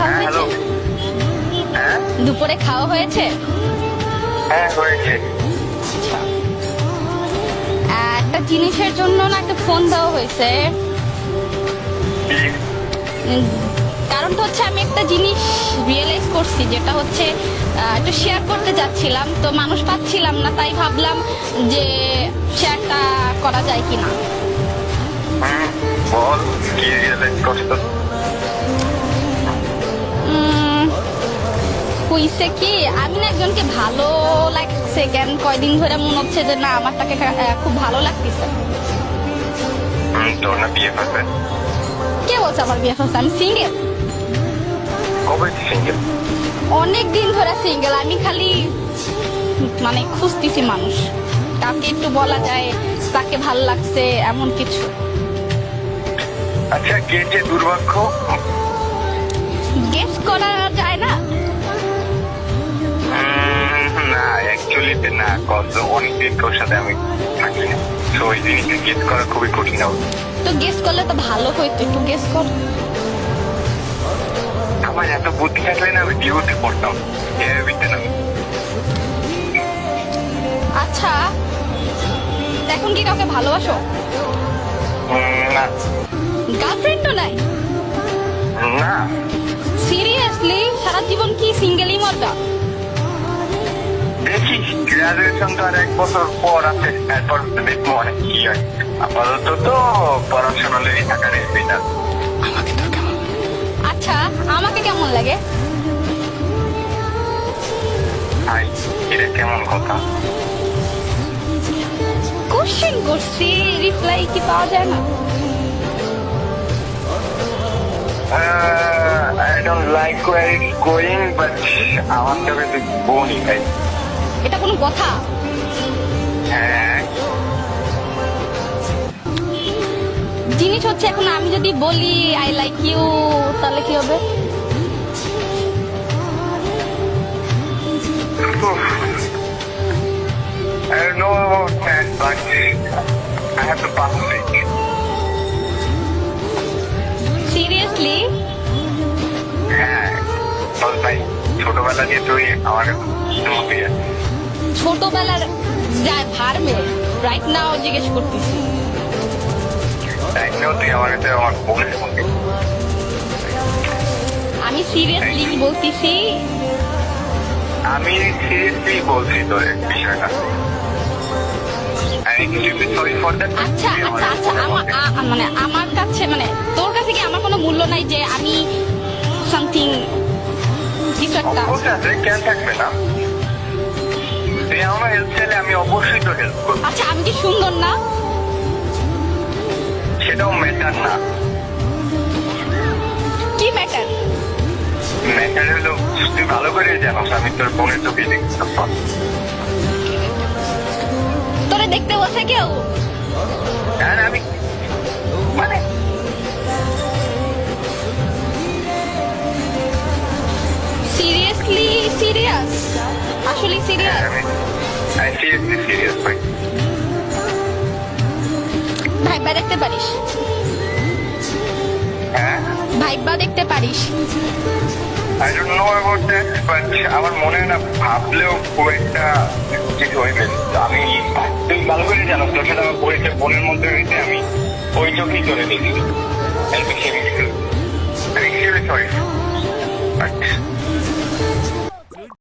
খাওয়া হ্যাঁ, হ্যালো। হয়েছে? হ্যাঁ, দুপুরে খাওয়া হয়েছে? হ্যাঁ, হয়েছে। আচ্ছা। একটা জিনিসের জন্য না একটা ফোন দেওয়া হয়েছে। কি? উম, কারণটা হচ্ছে আমি একটা জিনিস রিয়েলাইজ করছি, যেটা হচ্ছে একটু শেয়ার করতে যাচ্ছিলাম, তো মানুষ পাচ্ছিলাম না, তাই ভাবলাম যে শেয়ারটা করা যায় কিনা। হুম, বল কি রিয়েলাইজ করছো? হইছে কি, আমি না একজনকে ভালো লাগছে, কেন কয়দিন ধরে মনে হচ্ছে যে না আমার তাকে খুব ভালো লাগতেছে। তোর না বিয়ে করবে? কে বলছে আমার বিয়ে হচ্ছে? আমি সিঙ্গেল, কবে সিঙ্গেল? অনেক দিন ধরে সিঙ্গেল। আমি খালি মানে খুঁজতেছি মানুষ, কাউকে একটু বলা যায় তাকে ভাল লাগছে এমন কিছু। আচ্ছা, কে যে দুর্ভাগ্য? গেস করা যায় না। না, অ্যাকচুয়ালি না, কত অনেকদিন তোর সাথে আমি থাকি না, তো ওই জিনিসটা গেস করা খুবই কঠিন হবে। তো গেস করলে তো ভালো হইতো, একটু গেস কর। আমার এত বুদ্ধি থাকলে না আমি বিয়েতে পড়তাম, বিতে না। আচ্ছা, এখন কি কাউকে ভালোবাসো? না, গার্লফ্রেন্ডও নাই? না, সিরিয়াসলি সারা জীবন কি সিঙ্গেলই মরবা? দেখি গ্রাজুয়েশন তো আর 1 বছর পর আছে, এরপর দেখবো অনেক কি হয়। আপাতত তো পড়াশোনা লেগে থাকার এটা। আমাকে তো কেমন? আচ্ছা, আমাকে কেমন লাগে? হাই, এটা কেমন কথা? কোশ্চেন করছি, রিপ্লাই কি পাওয়া যায় না? I don't like where it's going, but আমার চোখে তুই বোনই ভাই। এটা কোনো কথা? হ্যাঁ, জিনিস হচ্ছে এখন আমি যদি বলি আই লাইক ইউ, তাহলে কি হবে? I don't know about that, but I have to pass it. Seriously? হ্যাঁ, বল ভাই, ছোটবেলা দিয়ে তুই আমার মতে ছোটবেলার যায় ভার্মে রাইট নাও জিজ্ঞেস করতেছি। একদম তুই আমার কাছে আমার বোনের মধ্যে। আমি সিরিয়াসলি বলতেছি। আমি সিরিয়াসলি বলছি তোর বিষয়টা। I'm extremely sorry for that. আচ্ছা আচ্ছা আচ্ছা, মানে আমার কাছে, মানে তোর কাছে কি আমার কোনো মূল্য নাই যে আমি সামথিং কিছু একটা? অবশ্যই আছে, কেন থাকবে না? তুই আমার হেল্প চাইলে আমি অবশ্যই তো হেল্প করবো। আচ্ছা, আমি কি সুন্দর না? সেটাও ম্যাটার না। কি ম্যাটার? ম্যাটার হলো তুই ভালো করে জানোস আমি তোর বোনের চোখে দেখতাম। তোরে দেখতে বসে কেউ? আর আমি মানে সিরিয়াসলি সিরিয়াস? আসলে সিরিয়াস? আমি সিরিয়াসলি সিরিয়াস ভাই। ভাইবা দেখতে পারিস? হ্যাঁ, ভাইবা দেখতে পারিস? I don't know about that, but আমার মনে হয় না ভাবলেও খুব একটা কিছু হইবে। আমি তুই ভালো করে জানো তোর সাথে আমার পরিচয় বোনের মধ্যে হয়েছে, আমি ওই চোখেই করে দেখি। I'm extremely sorry, but